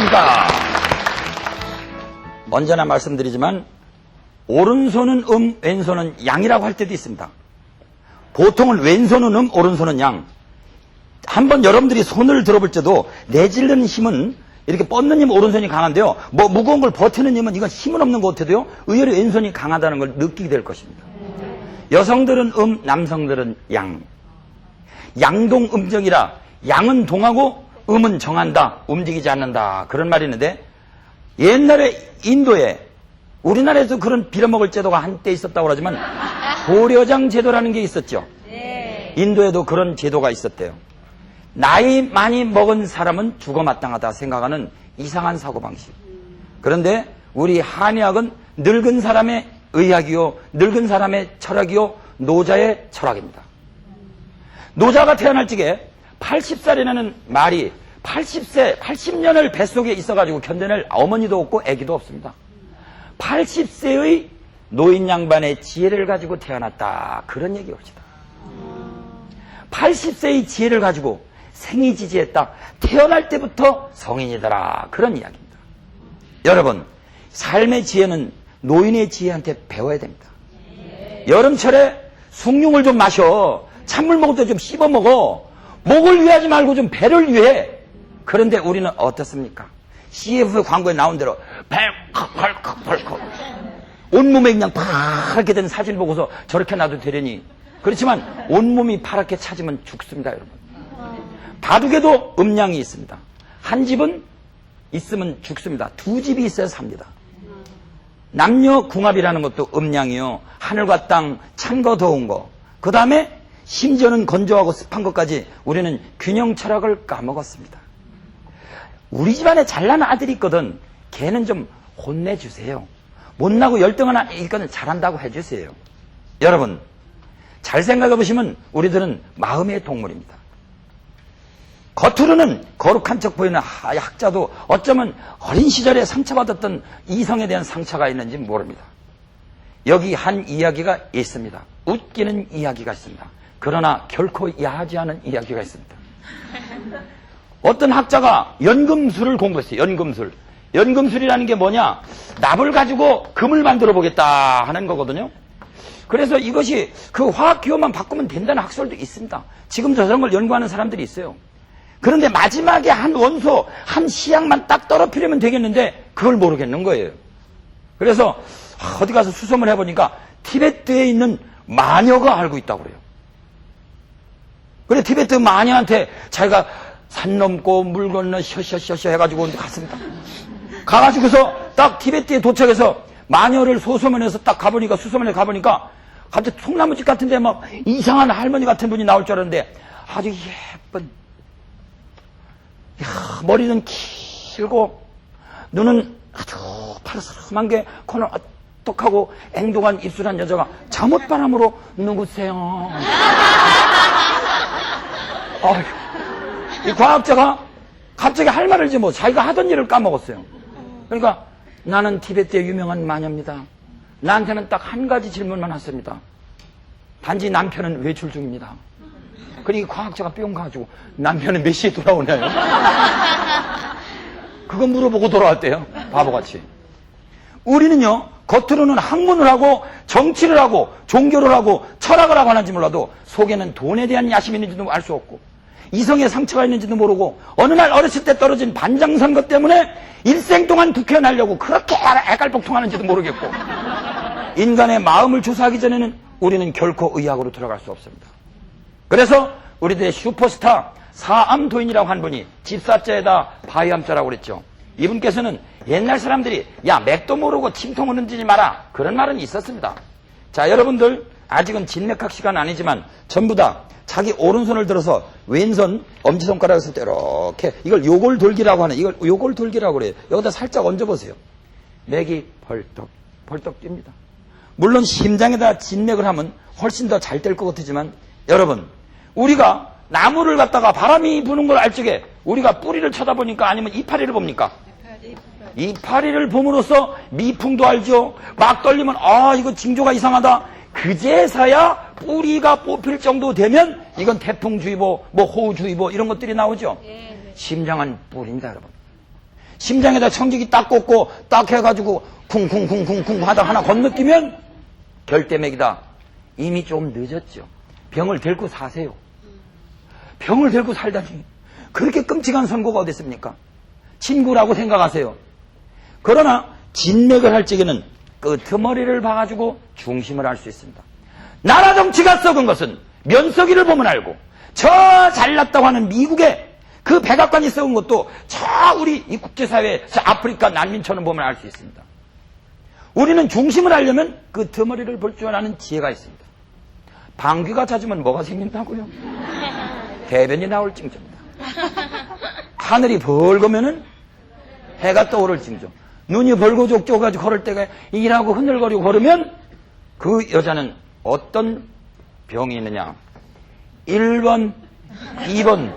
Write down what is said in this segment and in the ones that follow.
안녕하십니까. 언제나 말씀드리지만 오른손은 왼손은 양이라고 할 때도 있습니다. 보통은 왼손은 오른손은 양. 한번 여러분들이 손을 들어볼 때도 내질르는 힘은 이렇게 뻗는 힘 오른손이 강한데요. 뭐 무거운 걸 버티는 힘은 이건 힘은 없는 것 같아도요. 의외로 왼손이 강하다는 걸 느끼게 될 것입니다. 여성들은 남성들은 양. 양동 음정이라 양은 동하고 음은 정한다. 움직이지 않는다. 그런 말이 있는데 옛날에 인도에 우리나라에도 그런 빌어먹을 제도가 한때 있었다고 하지만 고려장 제도라는 게 있었죠. 인도에도 그런 제도가 있었대요. 나이 많이 먹은 사람은 죽어 마땅하다 생각하는 이상한 사고방식. 그런데 우리 한의학은 늙은 사람의 의학이요, 늙은 사람의 철학이요, 노자의 철학입니다. 노자가 태어날 적에 80살이라는 말이 80세, 80년을 뱃속에 있어가지고 견뎌낼 어머니도 없고 아기도 없습니다. 80세의 노인 양반의 지혜를 가지고 태어났다. 그런 얘기 옵시다. 80세의 지혜를 가지고 생이지지했다. 태어날 때부터 성인이더라. 그런 이야기입니다. 여러분, 삶의 지혜는 노인의 지혜한테 배워야 됩니다. 여름철에 숭늉을 좀 마셔. 찬물 먹을 때 좀 씹어 먹어. 목을 위하지 말고 좀 배를 위해. 그런데 우리는 어떻습니까? CF 광고에 나온 대로 벌컥 온몸에 그냥 파랗게 된 사진 보고서 저렇게 놔도 되려니. 그렇지만 온몸이 파랗게 차지면 죽습니다, 여러분. 바둑에도 음양이 있습니다. 한 집은 있으면 죽습니다. 두 집이 있어야 삽니다. 남녀 궁합이라는 것도 음양이요. 하늘과 땅, 찬 거 더운 거. 그 다음에 심지어는 건조하고 습한 것까지 우리는 균형 철학을 까먹었습니다. 우리 집안에 잘난 아들이 있거든. 걔는 좀 혼내주세요. 못나고 열등한 아이니까 잘한다고 해주세요. 여러분, 잘 생각해 보시면 우리들은 마음의 동물입니다. 겉으로는 거룩한 척 보이는 학자도 어쩌면 어린 시절에 상처받았던 이성에 대한 상처가 있는지 모릅니다. 여기 한 이야기가 있습니다. 웃기는 이야기가 있습니다. 그러나 결코 야하지 않은 이야기가 있습니다. 어떤 학자가 연금술을 공부했어요. 연금술. 연금술이라는 게 뭐냐? 납을 가지고 금을 만들어 보겠다 하는 거거든요. 그래서 이것이 그 화학 기호만 바꾸면 된다는 학설도 있습니다. 지금 저런 걸 연구하는 사람들이 있어요. 그런데 마지막에 한 원소, 한 시약만 딱 떨어뜨리면 되겠는데 그걸 모르겠는 거예요. 그래서 어디 가서 수소문 해보니까 티베트에 있는 마녀가 알고 있다고 그래요. 그래 티베트 마녀한테 자기가 산 넘고 물 건너 셔셔셔셔 해가지고 갔습니다. 가가지고서 딱 티베트에 도착해서 마녀를 소소문해서 딱 가보니까 수소문에 가보니까 갑자기 통나무집 같은데 막 이상한 할머니 같은 분이 나올 줄 알았는데 아주 예쁜 머리는 길고 눈은 아주 파르스름한 게 코는 어떡하고 앵동한 입술한 여자가 잠옷바람으로 누구세요? 이 과학자가 갑자기 할 말을 이제 뭐 자기가 하던 일을 까먹었어요. 그러니까 나는 티베트의 유명한 마녀입니다. 나한테는 딱 한 가지 질문만 했습니다. 단지 남편은 외출 중입니다. 그러니까 과학자가 뿅 가지고 남편은 몇 시에 돌아오나요? 그거 물어보고 돌아왔대요. 바보같이. 우리는요, 겉으로는 학문을 하고 정치를 하고 종교를 하고 철학을 하고 하는지 몰라도 속에는 돈에 대한 야심이 있는지도 알 수 없고 이성에 상처가 있는지도 모르고 어느 날 어렸을 때 떨어진 반장선거 때문에 일생 동안 국회의원하려고 그렇게 애갈복통하는지도 모르겠고 인간의 마음을 조사하기 전에는 우리는 결코 의학으로 들어갈 수 없습니다. 그래서 우리들의 슈퍼스타 사암도인이라고 한 분이 집사자에다 바위암자라고 그랬죠. 이분께서는 옛날 사람들이 야 맥도 모르고 침통을 흔들지 마라 그런 말은 있었습니다. 자 여러분들 아직은 진맥학 시간 아니지만 전부 다 자기 오른손을 들어서 왼손 엄지손가락을 쓸 때 이렇게 이걸 요골돌기라고 하는 이걸 요골돌기라고 그래요. 여기다 살짝 얹어보세요. 맥이 벌떡 뜁니다. 물론 심장에다 진맥을 하면 훨씬 더 잘 될 것 같지만 여러분 우리가 나무를 갖다가 바람이 부는 걸 알 적에 우리가 뿌리를 쳐다보니까 아니면 이파리를 봅니까? 이파리를 봄으로써 미풍도 알죠. 막 떨리면 이거 징조가 이상하다. 그제서야 뿌리가 뽑힐 정도 되면 이건 태풍주의보, 뭐 호우주의보 이런 것들이 나오죠. 심장은 뿌리입니다, 여러분. 심장에다 청지기 딱 꽂고 딱 해가지고 쿵쿵쿵쿵쿵 하다 하나 건너뛰면 결대맥이다. 이미 좀 늦었죠. 병을 데리고 사세요. 병을 데리고 살다니 그렇게 끔찍한 선고가 어디 있습니까? 친구라고 생각하세요. 그러나 진맥을 할 적에는 끄트머리를 봐가지고 중심을 알 수 있습니다. 나라 정치가 썩은 것은 면석이를 보면 알고, 저 잘났다고 하는 미국의 그 백악관이 썩은 것도 저 우리 이 국제사회, 저 아프리카 난민촌을 보면 알 수 있습니다. 우리는 중심을 알려면 끄트머리를 볼 줄 아는 지혜가 있습니다. 방귀가 잦으면 뭐가 생긴다고요? 해변이 나올 징조입니다. 하늘이 벌거면은 해가 떠오를 징조. 눈이 벌거족족가지고 걸을 때가 일하고 흔들거리고 걸으면 그 여자는 어떤 병이 있느냐? 1번, 2번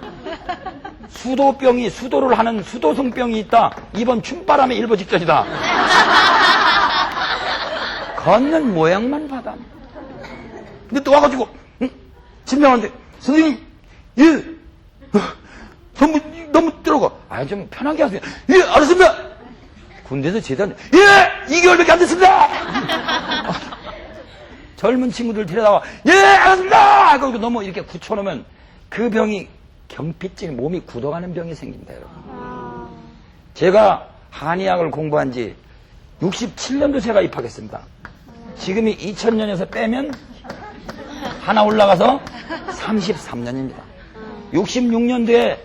수도병이, 수도를 하는 수도성병이 있다. 2번 춤바람에 일보 직전이다. 걷는 모양만 봐다. 근데 또 와가지고 진명한데 선생님, 예, 너무 들어가. 좀 편하게 하세요. 예, 알았습니다. 군대에서 제대한, 예, 2개월밖에 안 됐습니다. 젊은 친구들 데려다가, 예, 알았습니다. 그리고 너무 이렇게 굳혀놓으면 그 병이 경피증, 몸이 굳어가는 병이 생깁니다, 여러분. 제가 한의학을 공부한 지 67년도 제가 입학했습니다. 지금이 2000년에서 빼면 하나 올라가서 33년입니다. 66년도에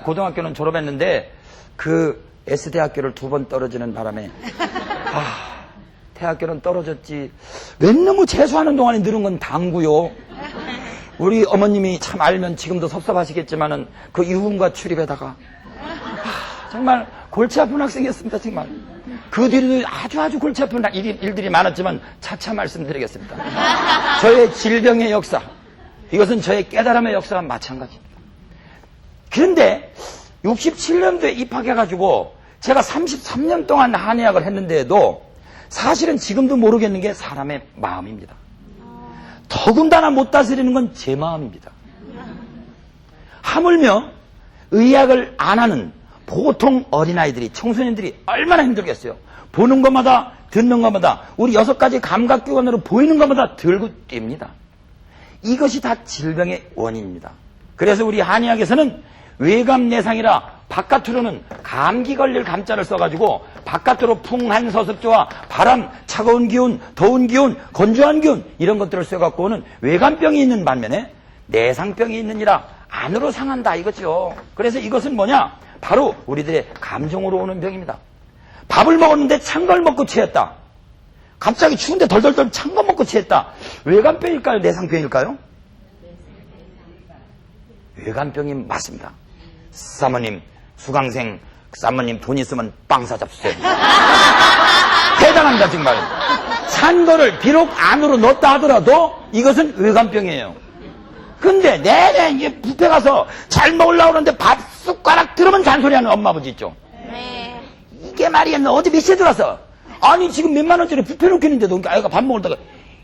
고등학교는 졸업했는데 그 S대학교를 2번 떨어지는 바람에 대학교는 떨어졌지. 웬 너무 재수하는 동안에 늘은 건 당구요. 우리 어머님이 참 알면 지금도 섭섭하시겠지만은 그 유흥과 출입에다가 정말 골치 아픈 학생이었습니다. 정말. 그 뒤로도 아주 골치 아픈 일들이 많았지만 차차 말씀드리겠습니다. 저의 질병의 역사, 이것은 저의 깨달음의 역사와 마찬가지입니다. 그런데 67년도에 입학해가지고 제가 33년 동안 한의학을 했는데도 사실은 지금도 모르겠는 게 사람의 마음입니다. 더군다나 못 다스리는 건 제 마음입니다. 하물며 의학을 안 하는 보통 어린아이들이, 청소년들이 얼마나 힘들겠어요. 보는 것마다, 듣는 것마다, 우리 6가지 감각기관으로 보이는 것마다 들고 뜁니다. 이것이 다 질병의 원인입니다. 그래서 우리 한의학에서는 외감내상이라 바깥으로는 감기 걸릴 감자를 써가지고 바깥으로 풍한 서습조와 바람, 차가운 기운, 더운 기운, 건조한 기운 이런 것들을 써갖고는 외감병이 있는 반면에 내상병이 있느니라 안으로 상한다 이거죠. 그래서 이것은 뭐냐? 바로 우리들의 감정으로 오는 병입니다. 밥을 먹었는데 찬 걸 먹고 취했다. 갑자기 추운데 덜덜덜 찬 거 먹고 취했다. 외감병일까요? 내상병일까요? 외감병이 맞습니다. 사모님, 수강생, 사모님 돈 있으면 빵 사잡수세요. 대단합니다, 정말. 찬 거를 비록 안으로 넣었다 하더라도 이것은 외감병이에요. 근데 내내 이제 뷔페 가서 잘 먹으려고 그러는데 밥 숟가락 들으면 잔소리하는 엄마 아버지 있죠. 네. 이게 말이야, 너 어디 몇 시에 들어왔어? 아니 지금 몇만 원짜리 뷔페 놓겠는데도 아이가 밥 먹을다가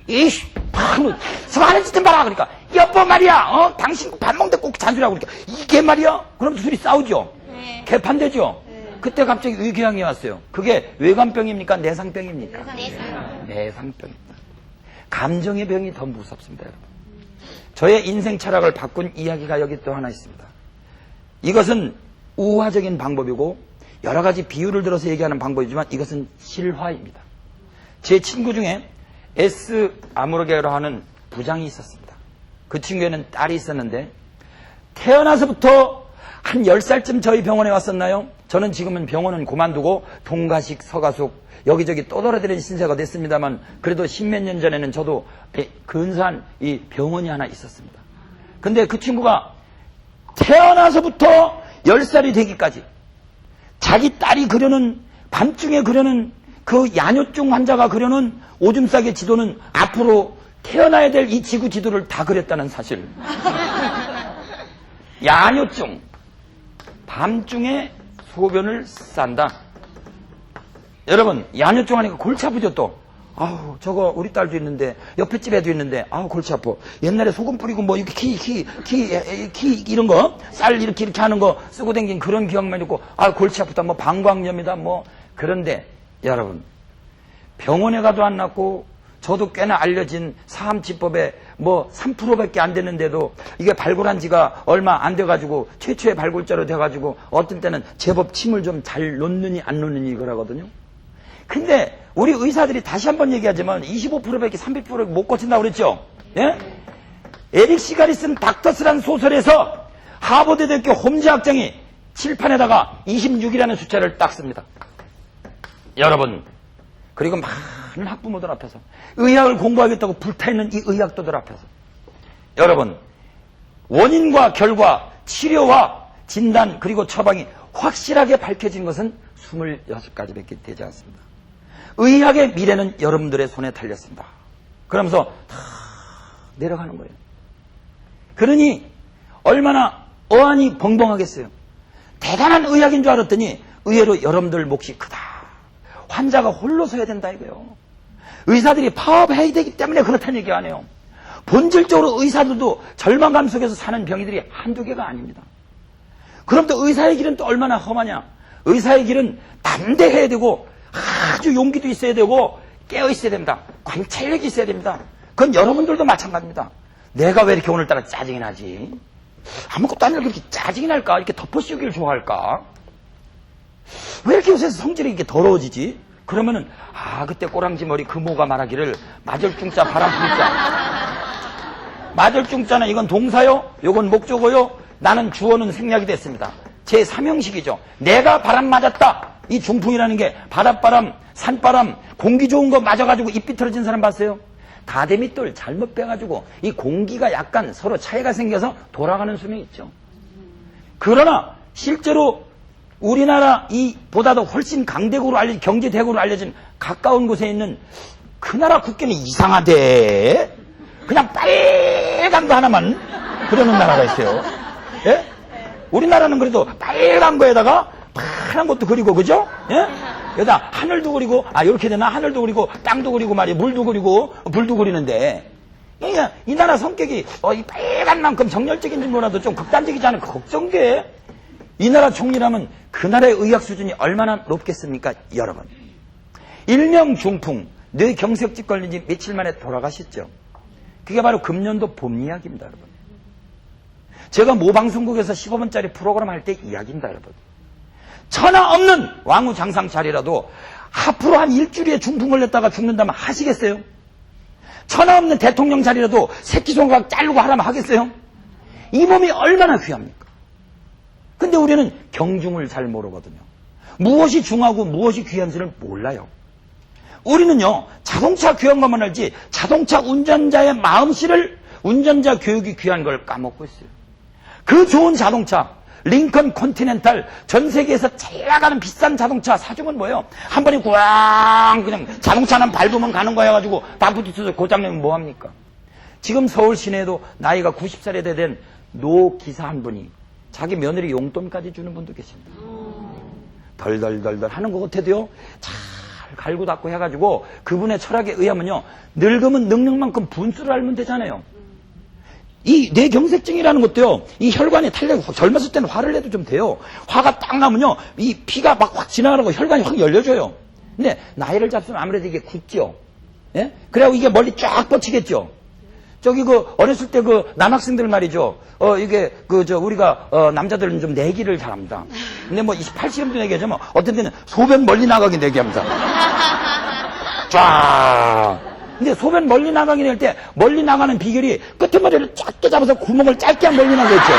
이씨 하는 짓 좀 봐라. 그러니까 여보 말이야, 당신 밥 먹는데 꼭 잔소리하고 그러니까 이게 말이야? 그럼 둘이 싸우죠. 네. 개판되죠. 네. 그때 갑자기 의기양이 왔어요. 그게 외감병입니까? 내상병입니까? 내상병입니다. 감정의 병이 더 무섭습니다, 여러분. 저의 인생 철학을 바꾼 이야기가 여기 또 하나 있습니다. 이것은 우화적인 방법이고 여러 가지 비유를 들어서 얘기하는 방법이지만 이것은 실화입니다. 제 친구 중에 S 아무르게로 하는 부장이 있었습니다. 그 친구에는 딸이 있었는데 태어나서부터 한 10살쯤 저희 병원에 왔었나요? 저는 지금은 병원은 그만두고 동가식, 서가숙 여기저기 떠돌아다니는 신세가 됐습니다만 그래도 10몇 년 전에는 저도 근사한 이 병원이 하나 있었습니다. 근데 그 친구가 태어나서부터 10살이 되기까지 자기 딸이 그려놓은 밤중에 그려놓은 그 야뇨증 환자가 그려놓은 오줌 싸개 지도는 앞으로 태어나야 될 이 지구 지도를 다 그렸다는 사실. 야뇨증, 밤중에 소변을 싼다. 여러분, 야뇨증 하니까 골치 아프죠 또. 아우, 저거 우리 딸도 있는데, 옆에 집에도 있는데, 아우, 골치 아파. 옛날에 소금 뿌리고 뭐, 이렇게 이런 거, 쌀 이렇게 하는 거 쓰고 댕긴 그런 기억만 있고, 아, 골치 아프다. 뭐, 방광염이다. 뭐. 그런데, 여러분, 병원에 가도 안 낫고, 저도 꽤나 알려진 사암치법에 뭐 3%밖에 안 되는데도 이게 발굴한 지가 얼마 안 돼가지고 최초의 발굴자로 돼가지고 어떤 때는 제법 침을 좀 잘 놓느니 안 놓느니 이거라거든요. 근데 우리 의사들이 다시 한번 얘기하지만 25%밖에 30%밖에 못 고친다고 그랬죠. 예? 에릭 시갈이 쓴 닥터스라는 소설에서 하버드 대학교 홈즈 학장이 칠판에다가 26이라는 숫자를 딱 씁니다. 여러분, 그리고 많은 학부모들 앞에서 의학을 공부하겠다고 불타있는 이 의학도들 앞에서 여러분, 원인과 결과, 치료와 진단 그리고 처방이 확실하게 밝혀진 것은 26가지밖에 되지 않습니다. 의학의 미래는 여러분들의 손에 달렸습니다. 그러면서 다 내려가는 거예요. 그러니 얼마나 어안이 벙벙하겠어요. 대단한 의학인 줄 알았더니 의외로 여러분들 몫이 크다. 환자가 홀로 서야 된다 이거요. 의사들이 파업해야 되기 때문에 그렇다는 얘기 안 해요. 본질적으로 의사들도 절망감 속에서 사는 병이들이 한두 개가 아닙니다. 그럼 또 의사의 길은 또 얼마나 험하냐. 의사의 길은 담대해야 되고 아주 용기도 있어야 되고 깨어 있어야 됩니다. 관찰력이 있어야 됩니다. 그건 여러분들도 마찬가지입니다. 내가 왜 이렇게 오늘따라 짜증이 나지? 아무것도 아니라 그렇게 짜증이 날까? 이렇게 덮어씌우기를 좋아할까? 왜 이렇게 요새 성질이 이렇게 더러워지지? 그러면은 그때 꼬랑지 머리 금호가 말하기를 마절중자 바람풍자. 마절중자는 이건 동사요, 요건 목적어요, 나는 주어는 생략이 됐습니다. 제 3형식이죠. 내가 바람 맞았다. 이 중풍이라는 게 바닷바람, 산바람, 공기 좋은 거 맞아가지고 입 비틀어진 사람 봤어요? 가데미돌 잘못 빼가지고 이 공기가 약간 서로 차이가 생겨서 돌아가는 수명이 있죠. 그러나 실제로 우리나라 보다도 훨씬 강대국으로 알려진, 경제대국으로 알려진 가까운 곳에 있는 그 나라 국기는 이상하대. 그냥 빨간 거 하나만 그려놓은 나라가 있어요. 예? 우리나라는 그래도 빨간 거에다가 파란 것도 그리고, 그죠? 예? 여기다 하늘도 그리고, 이렇게 되나? 하늘도 그리고, 땅도 그리고 말이야. 물도 그리고, 불도 그리는데. 이 나라 성격이, 이 빨간 만큼 정열적인지 몰라도 좀 극단적이지 않은 걱정돼. 이 나라 총리라면 그 나라의 의학 수준이 얼마나 높겠습니까? 여러분. 일명 중풍, 뇌경색증 걸린 지 며칠 만에 돌아가셨죠. 그게 바로 금년도 봄 이야기입니다, 여러분. 제가 모방송국에서 15분짜리 프로그램 할 때 이야기입니다, 여러분. 천하 없는 왕후 장상 자리라도 앞으로 한 일주일에 중풍 걸렸다가 죽는다면 하시겠어요? 천하 없는 대통령 자리라도 새끼손가락 자르고 하라면 하겠어요? 이 몸이 얼마나 귀합니까? 근데 우리는 경중을 잘 모르거든요. 무엇이 중하고 무엇이 귀한지를 몰라요. 우리는요, 자동차 귀한 것만 알지 자동차 운전자의 마음씨를, 운전자 교육이 귀한 걸 까먹고 있어요. 그 좋은 자동차, 링컨 컨티넨탈, 전 세계에서 잘 나가는 비싼 자동차 사중은 뭐예요? 한 번에 꽝 그냥 자동차는 밟으면 가는 거야 가지고 다 부딪혀서 고장내면 뭐합니까? 지금 서울 시내에도 나이가 90살에 된 노 기사 한 분이 자기 며느리 용돈까지 주는 분도 계십니다. 덜덜덜덜 하는 것 같아도요, 잘 갈고 닦고 해가지고 그분의 철학에 의하면요, 늙으면 능력만큼 분수를 알면 되잖아요. 이 뇌경색증이라는 것도요, 이 혈관이 탄력이 젊었을 때는 화를 내도 좀 돼요. 화가 딱 나면요, 이 피가 막 확 지나가고 혈관이 확 열려져요. 근데 나이를 잡수면 아무래도 이게 굳죠. 예? 그래갖고 이게 멀리 쫙 뻗치겠죠. 저기 어렸을 때 남학생들 말이죠. 우리가 남자들은 좀 내기를 잘합니다. 근데 뭐 28시간도 내기하죠. 뭐 어떤 때는 소변 멀리 나가게 내기합니다. 쫙. 근데 소변 멀리 나가게 낼 때 멀리 나가는 비결이 끄트머리를 작게 잡아서 구멍을 짧게 한 멀리 나가겠죠.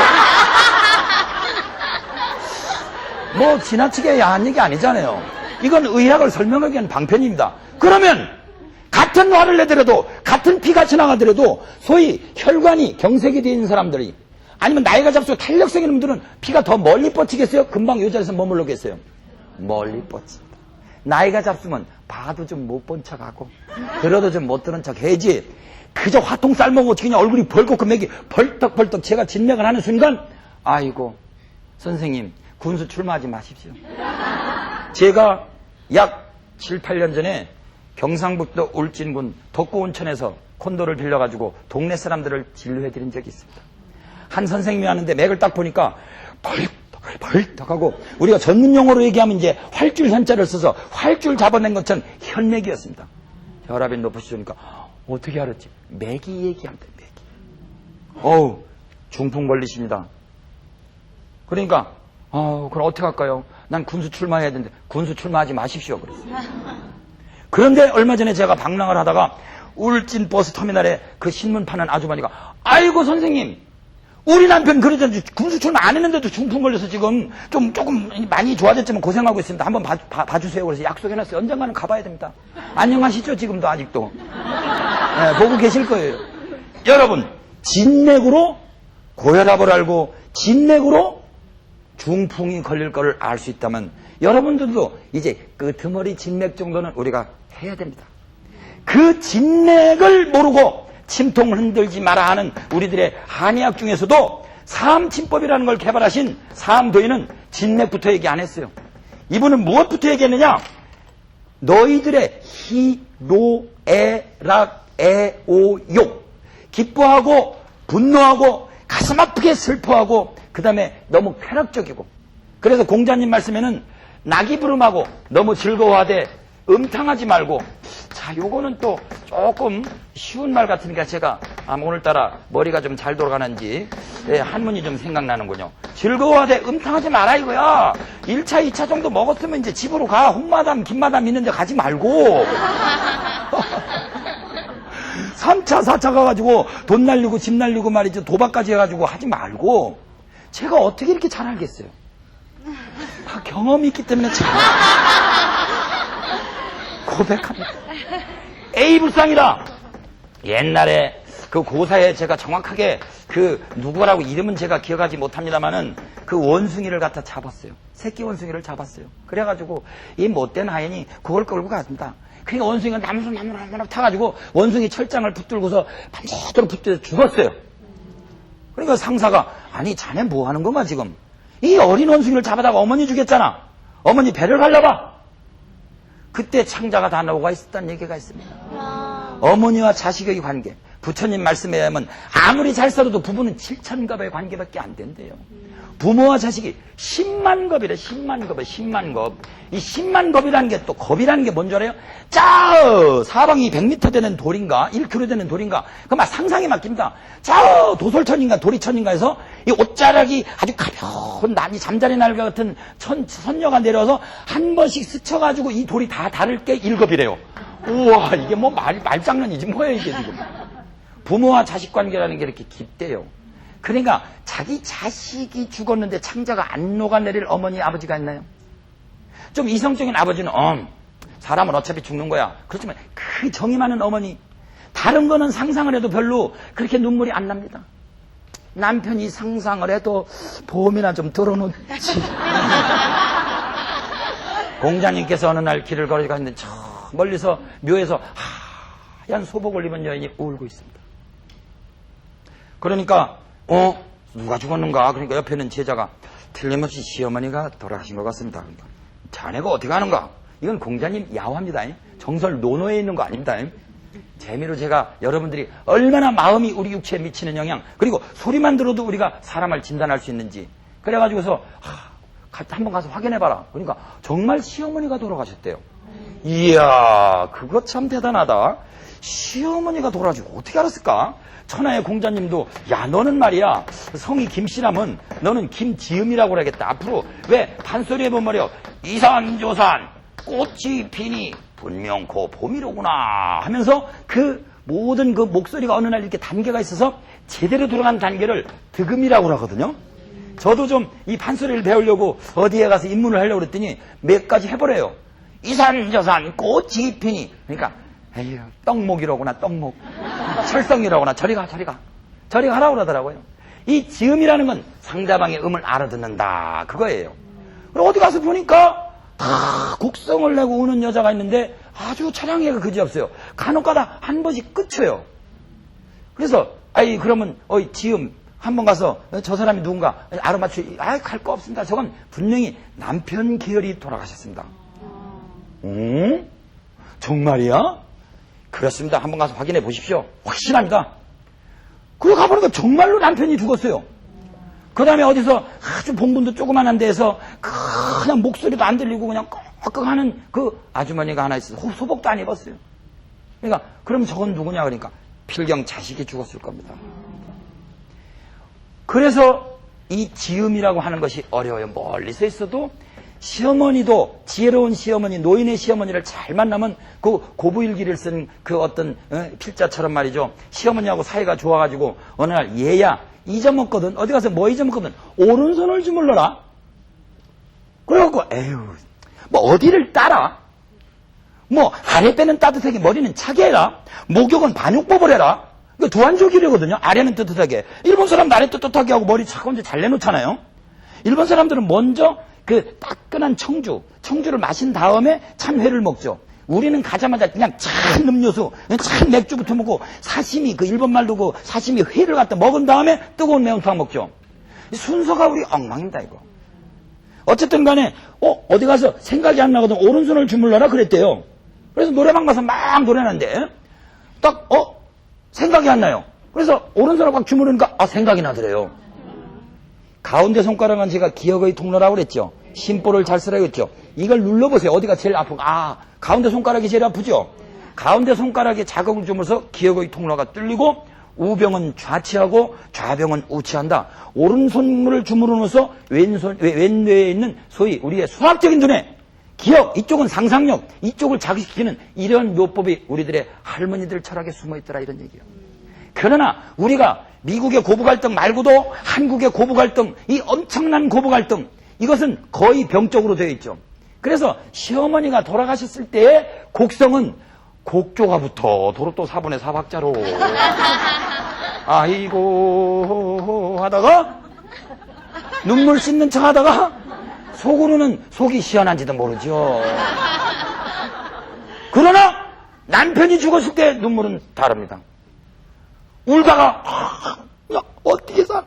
뭐 지나치게 야한 얘기 아니잖아요. 이건 의학을 설명하기 위한 방편입니다. 그러면 같은 화를 내더라도 같은 피가 지나가더라도 소위 혈관이 경색이 되어 있는 사람들이, 아니면 나이가 잡수고 탄력성 있는 분들은 피가 더 멀리 뻗치겠어요? 금방 이 자리에서 머물러겠어요? 멀리 뻗칩니다. 나이가 잡수면 봐도 좀 못 본 척하고 들어도 좀 못 들은 척 해야지, 그저 화통 삶아고 그냥 얼굴이 벌겋고 금맥이 벌떡벌떡 제가 진맥을 하는 순간, 아이고 선생님 군수 출마하지 마십시오. 제가 약 7, 8년 전에 경상북도 울진군 덕구온천에서 콘도를 빌려가지고 동네 사람들을 진료해드린 적이 있습니다. 한 선생님이 하는데 맥을 딱 보니까 벌떡하고 우리가 전문 용어로 얘기하면 이제 활줄 현자를 써서 활줄 잡아낸 것처럼 현맥이었습니다. 혈압이 높으시니까 어떻게 알았지? 맥이 얘기합니다. 맥이. 어우, 중풍 걸리십니다. 그러니까 그럼 어떻게 할까요? 난 군수 출마해야 되는데 군수 출마하지 마십시오. 그랬어요. 그런데 얼마 전에 제가 방랑을 하다가 울진 버스터미널에 그 신문 파는 아주머니가 아이고 선생님 우리 남편 그러잖아요. 군수 출마 안 했는데도 중풍 걸려서 지금 조금 많이 좋아졌지만 고생하고 있습니다. 한번 봐주세요. 그래서 약속해놨어요. 언젠가는 가봐야 됩니다. 안녕하시죠? 지금도 아직도. 네, 보고 계실 거예요. 여러분 진맥으로 고혈압을 알고 진맥으로 중풍이 걸릴 거를 알 수 있다면 여러분들도 이제 그 끄트머리 진맥 정도는 우리가 해야 됩니다. 그 진맥을 모르고 침통을 흔들지 마라 하는 우리들의 한의학 중에서도 사암침법이라는 걸 개발하신 사암도인은 진맥부터 얘기 안 했어요. 이분은 무엇부터 얘기했느냐? 너희들의 희로애락애오욕 기뻐하고 분노하고 가슴 아프게 슬퍼하고 그 다음에 너무 쾌락적이고 그래서 공자님 말씀에는 낙이 부름하고 너무 즐거워하되 음탕하지 말고 자 요거는 또 조금 쉬운 말 같으니까 제가 오늘따라 머리가 좀 잘 돌아가는지 한문이 좀 생각나는군요. 즐거워하되 음탕하지 마라 이거야. 1차 2차 정도 먹었으면 이제 집으로 가. 홍마담 김마담 있는데 가지 말고 3차 4차 가가지고 돈 날리고 집 날리고 말이죠. 도박까지 해가지고 하지 말고 제가 어떻게 이렇게 잘 알겠어요. 다 경험이 있기 때문에 잘 고백합니다. A 불상이다. 옛날에 그 고사에 제가 정확하게 그 누구라고 이름은 제가 기억하지 못합니다만은 그 원숭이를 갖다 잡았어요. 새끼 원숭이를 잡았어요. 그래가지고 이 못된 하인이 그걸 끌고 갔습니다. 그러니까 원숭이가 나무로 타가지고 원숭이 철장을 붙들고서 밤새도록 붙들어 죽었어요. 그러니까 상사가 아니 자네 뭐 하는 건가 지금? 이 어린 원숭이를 잡아다가 어머니 주겠잖아. 어머니 배를 갈라봐. 그때 창자가 다 나오가 있었다는 얘기가 있습니다. 어머니와 자식의 관계. 부처님 말씀에 의하면 아무리 잘 살아도 부부는 7,000겁의 관계밖에 안 된대요. 부모와 자식이 10만 겁이래. 10만 겁에 10만 겁. 이 10만 겁이라는 게 또 겁이라는 게 뭔지 알아요? 사방이 100m 되는 돌인가 1km 되는 돌인가 그 막 상상이 맡깁니다. 도솔천인가 도리천인가 해서 이 옷자락이 아주 가벼운 남이 잠자리 날과 같은 선녀가 내려와서 한 번씩 스쳐가지고 이 돌이 다 닳을 게 1겁이래요. 우와 이게 뭐 말장난이지 뭐예요 이게 지금. 부모와 자식 관계라는 게 이렇게 깊대요. 그러니까 자기 자식이 죽었는데 창자가 안 녹아내릴 어머니 아버지가 있나요? 좀 이성적인 아버지는 사람은 어차피 죽는 거야. 그렇지만 그 정이 많은 어머니 다른 거는 상상을 해도 별로 그렇게 눈물이 안 납니다. 남편이 상상을 해도 보험이나 좀 들어놓지. 공자님께서 어느 날 길을 걸어가는데 저 멀리서 묘에서 하얀 소복을 입은 여인이 울고 있습니다. 그러니까 누가 죽었는가? 그러니까 옆에 있는 제자가 틀림없이 시어머니가 돌아가신 것 같습니다. 그러니까 자네가 어떻게 하는가? 이건 공자님 야화입니다. 정설 논어에 있는 거 아닙니다. 재미로 제가 여러분들이 얼마나 마음이 우리 육체에 미치는 영향 그리고 소리만 들어도 우리가 사람을 진단할 수 있는지 그래가지고서 한번 가서 확인해봐라. 그러니까 정말 시어머니가 돌아가셨대요. 이야 그거 참 대단하다. 시어머니가 돌아가시고 어떻게 알았을까? 천하의 공자님도 야 너는 말이야 성이 김씨라면 너는 김지음이라고 그러겠다. 앞으로 왜 판소리 해보면 말이야 이산조산 꽃이 피니 분명 고 봄이로구나 하면서 그 모든 그 목소리가 어느 날 이렇게 단계가 있어서 제대로 들어간 단계를 득음이라고 하거든요. 저도 좀 이 판소리를 배우려고 어디에 가서 입문을 하려고 그랬더니 몇 가지 해보래요. 이산저산 꽃이 피니 그러니까 에휴 떡목이로구나 떡목 철성이라구나 저리 가 하라고 그러더라고요. 이 지음이라는 건 상대방의 음을 알아듣는다 그거예요. 그리고 어디 가서 보니까 다 곡성을 내고 우는 여자가 있는데 아주 차량애가 그지없어요. 간혹가다 한 번씩 끝쳐요. 그래서 그러면 지음 한번 가서 저 사람이 누군가 알아맞추 갈 거 없습니다. 저건 분명히 남편 계열이 돌아가셨습니다. 정말이야? 그렇습니다. 한번 가서 확인해 보십시오. 확실합니다. 그러고 가보니까 정말로 남편이 죽었어요. 그 다음에 어디서 아주 봉분도 조그만한 데에서 그냥 목소리도 안 들리고 그냥 꺽꺽 하는 그 아주머니가 하나 있어서 소복도 안 입었어요. 그러니까 그럼 저건 누구냐 그러니까 필경 자식이 죽었을 겁니다. 그래서 이 지음이라고 하는 것이 어려워요. 멀리서 있어도 시어머니도 지혜로운 시어머니, 노인의 시어머니를 잘 만나면 그 고부일기를 쓴 그 어떤 필자처럼 말이죠. 시어머니하고 사이가 좋아가지고 어느 날 얘야 잊어먹거든. 어디 가서 뭐 잊어먹거든. 오른손을 주물러라. 그래갖고 에휴 뭐 어디를 따라. 뭐 아랫배는 따뜻하게 머리는 차게 해라. 목욕은 반육법을 해라. 이거 두한조기류거든요. 아래는 뜨뜻하게. 일본 사람도 아래 뜨뜻하게 하고 머리 차가운데 잘 내놓잖아요. 일본 사람들은 먼저 그 따끈한 청주를 마신 다음에 찬회를 먹죠. 우리는 가자마자 그냥 찬 음료수, 찬 맥주부터 먹고 사시미, 그 일본 말도 그 사시미 회를 갖다 먹은 다음에 뜨거운 매운탕 먹죠. 순서가 우리 엉망입니다, 이거. 어쨌든 간에, 어디 가서 생각이 안 나거든. 오른손을 주물러라 그랬대요. 그래서 노래방 가서 막 노래하는데, 딱, 생각이 안 나요. 그래서 오른손을 막 주무르니까, 생각이 나더래요. 가운데 손가락은 제가 기억의 통로라고 그랬죠. 심보를 잘 쓰라고 했죠. 이걸 눌러보세요. 어디가 제일 아픈가? 가운데 손가락이 제일 아프죠. 가운데 손가락에 자극을 주면서 기억의 통로가 뚫리고 우병은 좌치하고 좌병은 우치한다. 오른손을 주무르면서 왼뇌에 있는 소위 우리의 수학적인 두뇌, 기억, 이쪽은 상상력, 이쪽을 자극시키는 이런 묘법이 우리들의 할머니들 철학에 숨어있더라 이런 얘기예요. 그러나 우리가 미국의 고부갈등 말고도 한국의 고부갈등, 이 엄청난 고부갈등, 이것은 거의 병적으로 되어 있죠. 그래서 시어머니가 돌아가셨을 때의 곡성은 곡조가부터 도로 4분의 4박자로 아이고 하다가 눈물 씻는 척 하다가 속으로는 속이 시원한지도 모르죠. 그러나 남편이 죽었을 때 눈물은 다릅니다. 울다가 어떻게 살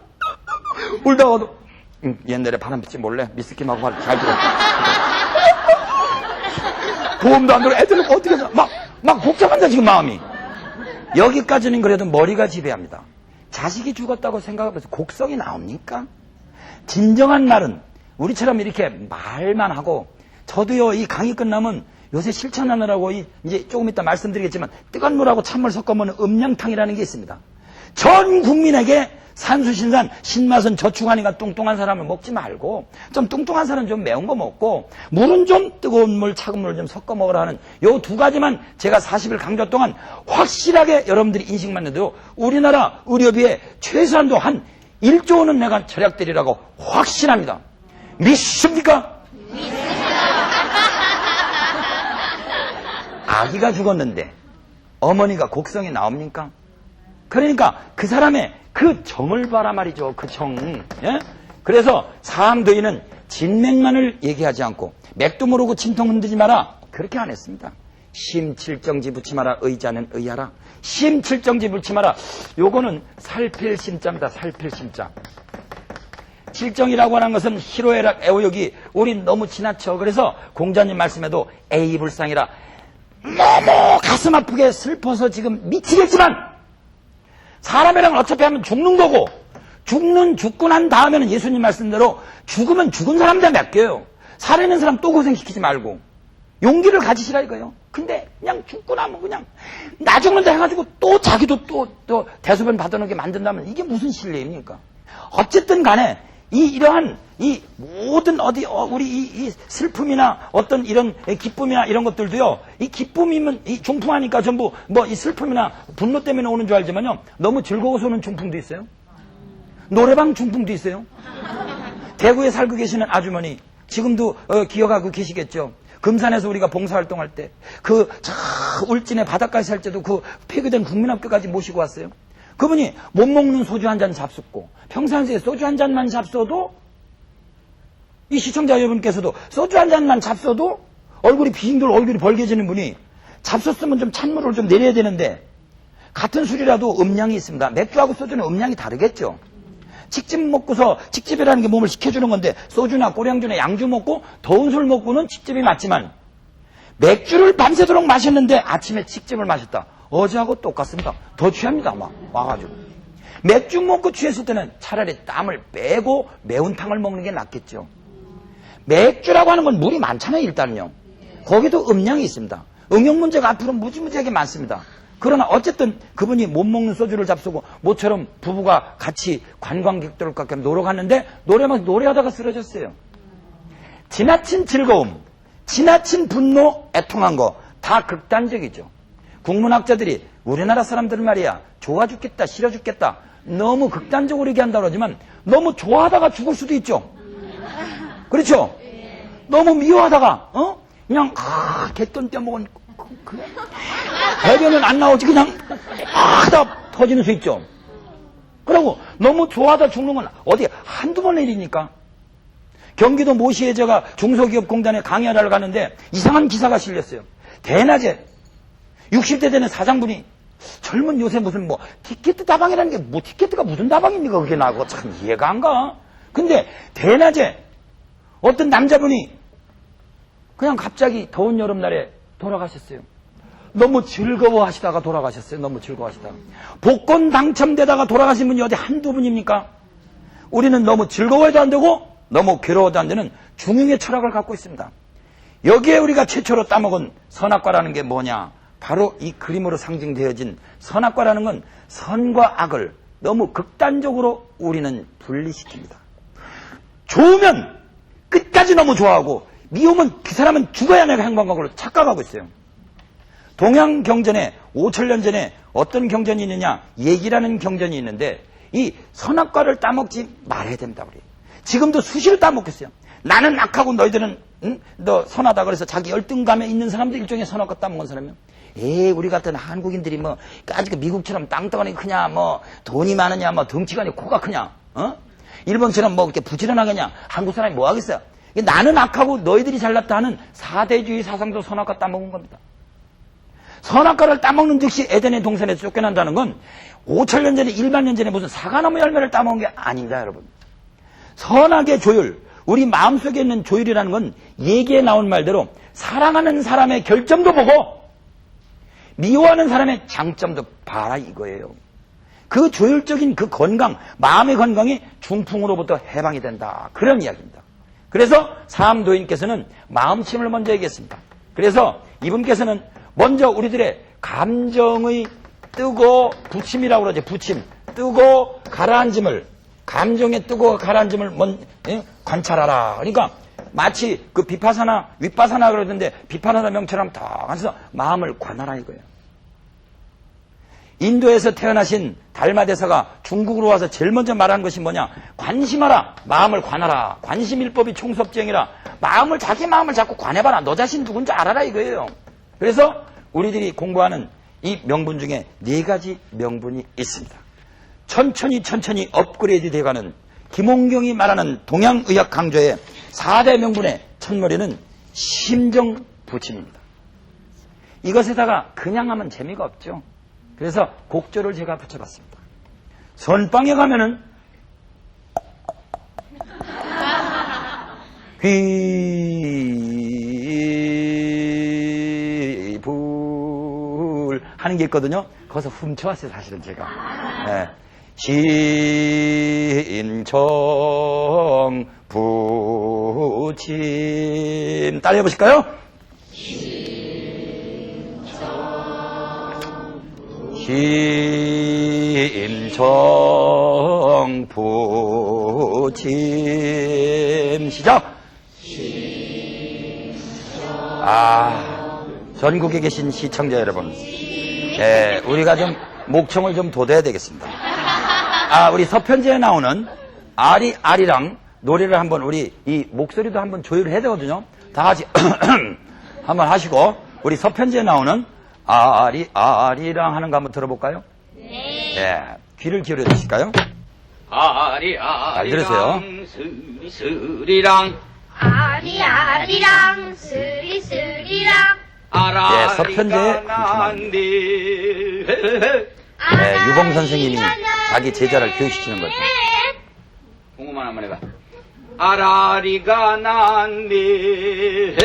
울다가도 옛날에 바람빛이 몰래 미스키 마고 잘 들어 보험도 안 들어 애들은 어떻게 살 막 복잡한다 지금 마음이. 여기까지는 그래도 머리가 지배합니다. 자식이 죽었다고 생각하면서 곡성이 나옵니까? 진정한 말은 우리처럼 이렇게 말만 하고, 저도요 이 강의 끝나면 요새 실천하느라고 이제 조금 이따 말씀드리겠지만 뜨거운 물하고 찬물 섞어 먹는 음양탕이라는 게 있습니다. 전 국민에게 산수신산 신맛은 저축하니까 뚱뚱한 사람을 먹지 말고 좀 뚱뚱한 사람은 좀 매운 거 먹고 물은 좀 뜨거운 물 차가운 물을 좀 섞어 먹으라 하는 요 두 가지만 제가 40일 강좌 동안 확실하게 여러분들이 인식만 해도 우리나라 의료비에 최소한도 한 1조 원은 내가 절약되리라고 확신합니다. 믿습니까? 아기가 죽었는데 어머니가 곡성이 나옵니까? 그러니까 그 사람의 그 정을 봐라 말이죠. 그 정. 예? 그래서 사암도인은 진맥만을 얘기하지 않고 맥도 모르고 진통 흔들지 마라. 그렇게 안 했습니다. 심칠정지 붙지 마라. 의자는 의하라. 심칠정지 붙지 마라. 요거는 살필 심자입니다. 살필 심자. 칠정이라고 하는 것은 희로애락 애호욕이 우린 너무 지나쳐. 그래서 공자님 말씀에도 애이불상이라 너무 가슴 아프게 슬퍼서 지금 미치겠지만 사람이랑 어차피 하면 죽는 거고 죽고 난 다음에는 예수님 말씀대로 죽으면 죽은 사람한테 맡겨요. 살아있는 사람 또 고생시키지 말고 용기를 가지시라 이거예요. 근데 그냥 죽고 나면 그냥 나 죽는다 해가지고 또 자기도 또 대소변 받아놓게 만든다면 이게 무슨 신뢰입니까? 어쨌든 간에 이러한 이 모든 우리 이 슬픔이나 어떤 이런 기쁨이나 이런 것들도요, 이 기쁨이면 이 중풍하니까 전부 뭐 이 슬픔이나 분노 때문에 오는 줄 알지만요, 너무 즐거워서 오는 중풍도 있어요. 노래방 중풍도 있어요. 대구에 살고 계시는 아주머니 지금도 기억하고 계시겠죠. 금산에서 우리가 봉사활동할 때 그 울진의 바닷가에 살 때도 그 폐교된 국민학교까지 모시고 왔어요. 그분이 못 먹는 소주 한 잔 잡숫고 평상시에 소주 한 잔만 잡숴도, 이 시청자 여러분께서도 소주 한 잔만 잡숴도 얼굴이 빙돌 얼굴이 벌게지는 분이 잡섰으면 좀 찬물을 좀 내려야 되는데, 같은 술이라도 음량이 있습니다. 맥주하고 소주는 음량이 다르겠죠. 직집 먹고서, 직집이라는 게 몸을 식혀주는 건데 소주나 꼬량주나 양주 먹고 더운 술 먹고는 직집이 맞지만 맥주를 밤새도록 마셨는데 아침에 직접을 마셨다. 어제하고 똑같습니다. 더 취합니다. 막 와가지고. 맥주 먹고 취했을 때는 차라리 땀을 빼고 매운탕을 먹는 게 낫겠죠. 맥주라고 하는 건 물이 많잖아요. 일단은요. 거기도 음량이 있습니다. 응용 문제가 앞으로 무지무지하게 많습니다. 그러나 어쨌든 그분이 못 먹는 소주를 잡수고 모처럼 부부가 같이 관광객들과 함께 놀러 갔는데 노래하다가 쓰러졌어요. 지나친 즐거움, 지나친 분노, 애통한 거 다 극단적이죠. 국문학자들이 우리나라 사람들은 말이야 좋아 죽겠다 싫어 죽겠다 너무 극단적으로 얘기한다고 그러지만 너무 좋아하다가 죽을 수도 있죠. 그렇죠? 너무 미워하다가 그냥 개돈 떼먹은 배변은 안 나오지 그냥 하다 터지는 수 있죠. 그리고 너무 좋아하다 죽는 건 어디 한두 번의 일이니까. 경기도 모시에 제가 중소기업공단에 강연하러 가는데 이상한 기사가 실렸어요. 대낮에 60대 되는 사장분이 젊은 요새 무슨 티켓 다방이라는 게 티켓가 무슨 다방입니까? 그게 나고 참 이해가 안 가. 근데 대낮에 어떤 남자분이 그냥 갑자기 더운 여름날에 돌아가셨어요. 너무 즐거워하시다가 돌아가셨어요. 너무 즐거워하시다가. 복권 당첨되다가 돌아가신 분이 어디 한두 분입니까? 우리는 너무 즐거워해도 안 되고 너무 괴로워도 안 되는 중용의 철학을 갖고 있습니다. 여기에 우리가 최초로 따먹은 선악과라는 게 뭐냐? 바로 이 그림으로 상징되어진 선악과라는 건 선과 악을 너무 극단적으로 우리는 분리시킵니다. 좋으면 끝까지 너무 좋아하고 미우면 그 사람은 죽어야 내가 행방각으로 착각하고 있어요. 동양 경전에 5천년 전에 어떤 경전이 있느냐? 얘기라는 경전이 있는데 이 선악과를 따먹지 말아야 된다 그래요. 지금도 수시로 따먹겠어요. 나는 악하고 너희들은 너 선하다 그래서 자기 열등감에 있는 사람도 일종의 선악과 따먹은 사람이요. 우리 같은 한국인들이 아직 미국처럼 땅덩어리 크냐, 돈이 많으냐, 덩치가 아니고 코가 크냐, 일본처럼 이렇게 부지런하겠냐, 한국 사람이 뭐 하겠어요? 나는 악하고 너희들이 잘났다 하는 사대주의 사상도 선악과 따먹은 겁니다. 선악과를 따먹는 즉시 에덴의 동산에서 쫓겨난다는 건 5천년 전에 1만 년 전에 무슨 사과나무 열매를 따먹은 게 아닙니다, 여러분. 선악의 조율, 우리 마음속에 있는 조율이라는 건 얘기에 나온 말대로 사랑하는 사람의 결점도 보고 미워하는 사람의 장점도 봐라 이거예요. 그 조율적인 그 건강, 마음의 건강이 중풍으로부터 해방이 된다. 그런 이야기입니다. 그래서 사암도인께서는 마음침을 먼저 얘기했습니다. 그래서 이분께서는 먼저 우리들의 감정의 뜨고 부침이라고 그러죠. 부침. 뜨고 가라앉음을, 감정의 뜨고 가라앉음을 관찰하라. 그러니까 마치 그 비파사나 윗바사나 그러던데 비파사나 명처럼 딱 앉아서 마음을 관하라 이거예요. 인도에서 태어나신 달마대사가 중국으로 와서 제일 먼저 말한 것이 뭐냐? 관심하라. 마음을 관하라. 관심일법이 총섭정이라. 자기 마음을 자꾸 관해봐라. 너 자신 누군지 알아라 이거예요. 그래서 우리들이 공부하는 이 명분 중에 4가지 명분이 있습니다. 천천히 업그레이드 돼가는 김홍경이 말하는 동양의학 강조의 4대 명분의 첫머리는 심정부침입니다. 이것에다가 그냥 하면 재미가 없죠. 그래서 곡조를 제가 붙여봤습니다. 선방에 가면은 귀불 하는 게 있거든요. 거기서 훔쳐왔어요 사실은 제가. 심정부침 따라 해보실까요? 심정부침 시작. 전국에 계신 시청자 여러분, 우리가 좀 목청을 좀 돋아야 되겠습니다. 우리 서편제에 나오는 아리랑 노래를 한번 우리 이 목소리도 한번 조율을 해야 되거든요. 다 같이 한번 하시고 우리 서편제에 나오는 아리랑 하는 거 한번 들어볼까요? 네. 귀를 기울여 주실까요? 아리랑 들으세요. 스리스리랑 아리아리랑 스리스리랑 예, 서편제에 유봉 선생님이 자기 제자를 교육시키는 거죠. 공부만 한번 해봐. 아라리가 난데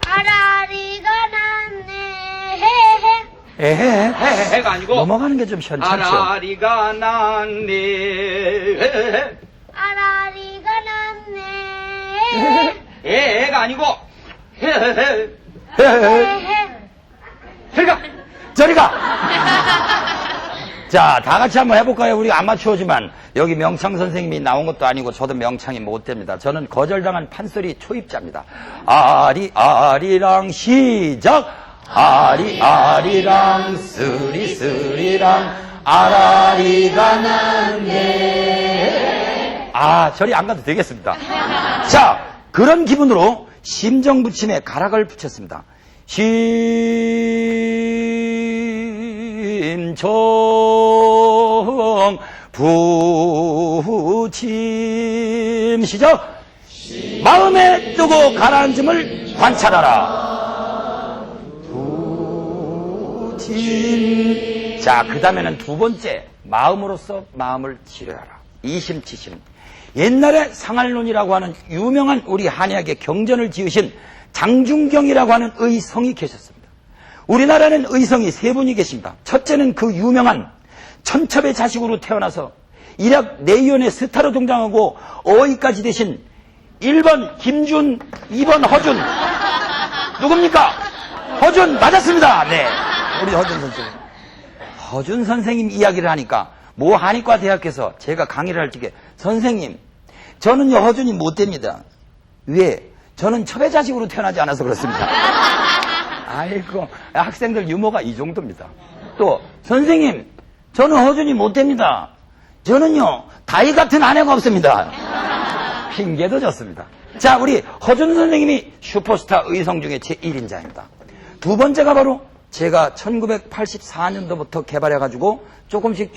아라리가 에헤. 해가 아니고 넘어가는 게 좀 현찮죠. 아라리가 났네. 아라리가 났네. 해가 아니고 헤헤. 해가 저리가! 자, 다 같이 한번 해볼까요? 우리 아마추어지만 여기 명창 선생님이 나온 것도 아니고 저도 명창이 못 됩니다. 저는 거절당한 판소리 초입자입니다. 아리랑 시작! 아리랑 쓰리랑 아라리가 났네. 저리 안 가도 되겠습니다. 자, 그런 기분으로 심정부침에 가락을 붙였습니다. 심정 부침 시작. 마음에 뜨고 가라앉음을 관찰하라. 부침. 자, 그 다음에는 두 번째, 마음으로서 마음을 치료하라. 이심치심. 옛날에 상할론이라고 하는 유명한 우리 한의학의 경전을 지으신 장중경이라고 하는 의성이 계셨습니다. 우리나라는 의성이 세 분이 계십니다. 첫째는 그 유명한 천첩의 자식으로 태어나서 일약 내의원의 스타로 등장하고 어의까지 되신 1번 김준, 2번 허준. 누굽니까? 허준 맞았습니다. 네, 우리 허준 선생님. 허준 선생님 이야기를 하니까 모 한의과 대학에서 제가 강의를 할 적에 선생님, 저는요 허준이 못 됩니다. 왜? 저는 첩의 자식으로 태어나지 않아서 그렇습니다. 아이고, 학생들 유머가 이 정도입니다. 또 선생님, 저는 허준이 못 됩니다. 저는요 다이 같은 아내가 없습니다. 핑계도 좋습니다. 자, 우리 허준 선생님이 슈퍼스타 의성 중에 제1인자입니다. 두 번째가 바로 제가 1984년도부터 개발해가지고 조금씩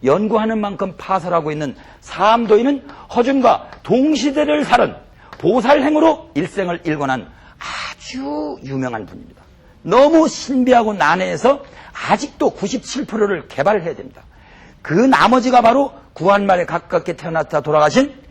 연구하는 만큼 파설하고 있는 사암도인은 허준과 동시대를 살은 보살행으로 일생을 일궈난 아주 유명한 분입니다. 너무 신비하고 난해해서 아직도 97%를 개발해야 됩니다. 그 나머지가 바로 구한말에 가깝게 태어났다 돌아가신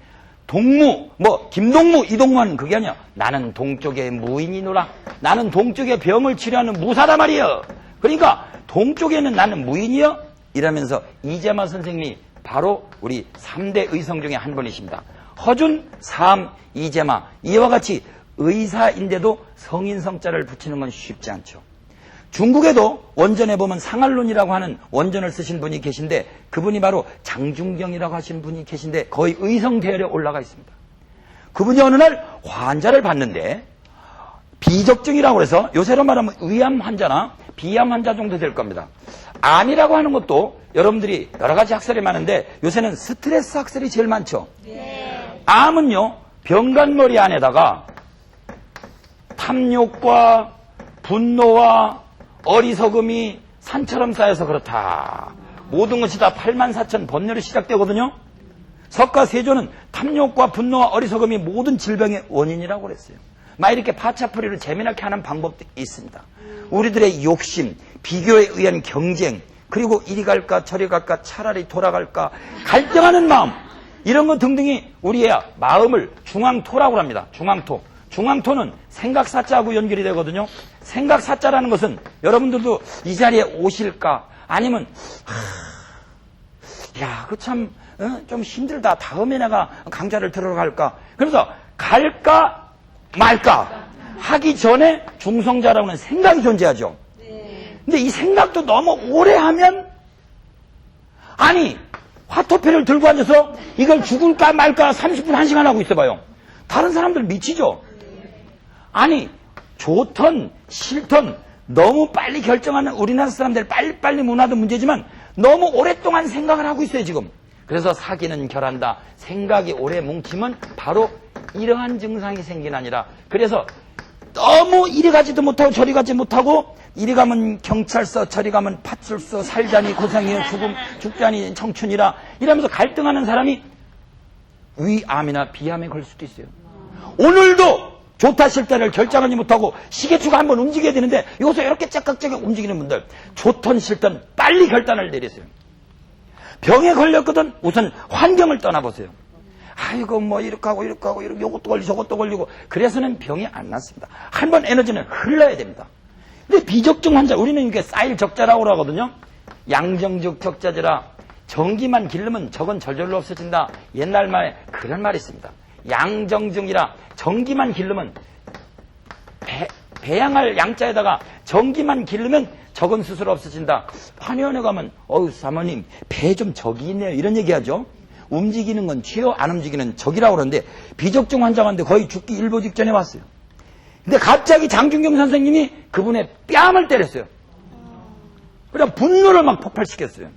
동무, 김동무, 이동무는 그게 아니야. 나는 동쪽의 무인이노라. 나는 동쪽의 병을 치료하는 무사다 말이여. 그러니까 동쪽에는 나는 무인이여. 이러면서 이재마 선생님이 바로 우리 3대 의성 중에 한 분이십니다. 허준, 사암, 이재마. 이와 같이 의사인데도 성인성자를 붙이는 건 쉽지 않죠. 중국에도 원전에 보면 상할론이라고 하는 원전을 쓰신 분이 계신데 그분이 바로 장중경이라고 하신 분이 계신데 거의 의성 대열에 올라가 있습니다. 그분이 어느 날 환자를 봤는데 비적증이라고 해서 요새로 말하면 위암 환자나 비암 환자 정도 될 겁니다. 암이라고 하는 것도 여러분들이 여러 가지 학설이 많은데 요새는 스트레스 학설이 제일 많죠. 암은요 병간머리 안에다가 탐욕과 분노와 어리석음이 산처럼 쌓여서 그렇다. 모든 것이 다 84,000 번뇌로 시작되거든요. 석가세조는 탐욕과 분노와 어리석음이 모든 질병의 원인이라고 그랬어요. 막 이렇게 파차풀이를 재미나게 하는 방법도 있습니다. 우리들의 욕심, 비교에 의한 경쟁, 그리고 이리 갈까 저리 갈까 차라리 돌아갈까 갈등하는 마음, 이런 것 등등이 우리의 마음을 중앙토라고 합니다. 중앙토. 중앙토는 생각사자하고 연결이 되거든요. 생각사자라는 것은 여러분들도 이 자리에 오실까? 아니면 그 참 좀 힘들다. 다음에 내가 강좌를 들어갈까? 그래서 갈까 말까 하기 전에 중성자라고 하는 생각이 존재하죠. 근데 이 생각도 너무 오래 하면 아니 화토패를 들고 앉아서 이걸 죽을까 말까 30분 1시간 하고 있어봐요. 다른 사람들 미치죠. 아니 좋던 싫던 너무 빨리 결정하는 우리나라 사람들 빨리빨리 문화도 문제지만 너무 오랫동안 생각을 하고 있어요 지금. 그래서 사기는 결한다. 생각이 오래 뭉치면 바로 이러한 증상이 생기나니라. 그래서 너무 이리 가지도 못하고 저리 가지 못하고 이리 가면 경찰서 저리 가면 파출소 살자니 고생이여 죽자니 청춘이라 이러면서 갈등하는 사람이 위암이나 비암에 걸릴 수도 있어요. 오늘도 좋다 싫다를 결정하지 못하고 시계추가 한번 움직여야 되는데 여기서 이렇게 째깍째깍 움직이는 분들 좋든 싫든 빨리 결단을 내리세요. 병에 걸렸거든 우선 환경을 떠나보세요. 아이고 이렇게 하고 이것도 걸리고 저것도 걸리고 그래서는 병이 안 낫습니다. 한번 에너지는 흘러야 됩니다. 근데 비적증 환자, 우리는 이게 쌀 적자라고 하거든요. 양정적 적자지라 정기만 기르면 적은 절절로 없어진다. 옛날 말에 그런 말이 있습니다. 양정정이라 정기만 기르면 배양할 양자에다가 정기만 기르면 적은 스스로 없어진다. 환의원에 가면 어우 사모님 배 좀 적이 있네요. 이런 얘기하죠. 움직이는 건 쥐요, 안 움직이는 적이라고 그러는데 비적증 환자인데 거의 죽기 일보 직전에 왔어요. 근데 갑자기 장준경 선생님이 그분의 뺨을 때렸어요. 그러니까 분노를 막 폭발시켰어요.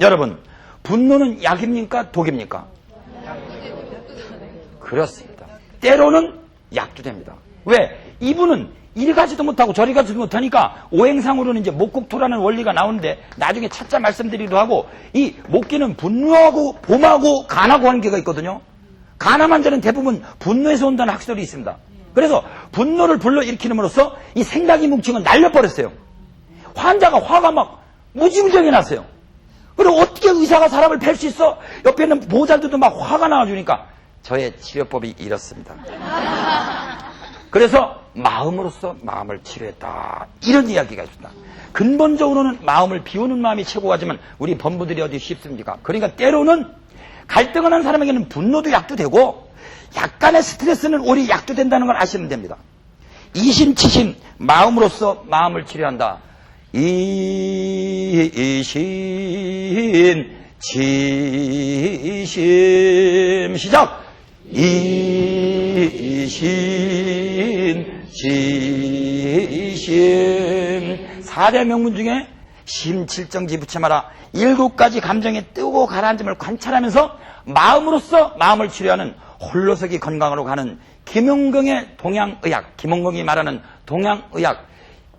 여러분, 분노는 약입니까? 독입니까? 그렇습니다. 때로는 약도 됩니다. 왜? 이분은 이리 가지도 못하고 저리 가지도 못하니까 오행상으로는 이제 목국토라는 원리가 나오는데 나중에 차차 말씀드리기도 하고 이 목기는 분노하고 봄하고 간하고 관계가 있거든요. 간암 환자는 대부분 분노에서 온다는 학설이 있습니다. 그래서 분노를 불러일으키는으로써 이 생각이 뭉친 날려버렸어요. 환자가 화가 막 무지무지하게 났어요. 그리고 어떻게 의사가 사람을 팰 수 있어? 옆에 있는 보호자들도 막 화가 나와주니까 저의 치료법이 이렇습니다. 그래서 마음으로서 마음을 치료했다. 이런 이야기가 있습니다. 근본적으로는 마음을 비우는 마음이 최고하지만 우리 범부들이 어디 쉽습니까? 그러니까 때로는 갈등을 한 사람에게는 분노도 약도 되고 약간의 스트레스는 오히려 약도 된다는 걸 아시면 됩니다. 이심치심 마음으로서 마음을 치료한다. 이심치심 시작. 이심치심 4대 명문 중에 심칠정지 부채마라 7가지 감정에 뜨고 가라앉음을 관찰하면서 마음으로써 마음을 치료하는 홀로서기 건강으로 가는 김용경의 동양의학, 김용경이 말하는 동양의학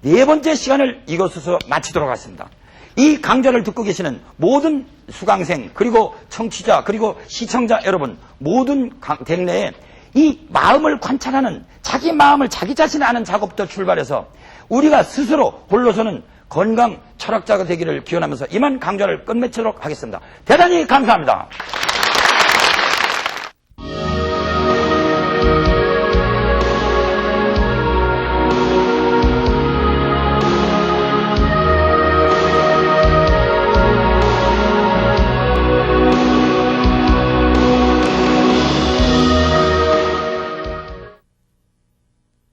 4번째 시간을 이것으로 마치도록 하겠습니다. 이 강좌를 듣고 계시는 모든 수강생 그리고 청취자 그리고 시청자 여러분 모든 댁내에 이 마음을 관찰하는 자기 마음을 자기 자신을 아는 작업부터 출발해서 우리가 스스로 홀로서는 건강 철학자가 되기를 기원하면서 이만 강좌를 끝맺도록 하겠습니다. 대단히 감사합니다.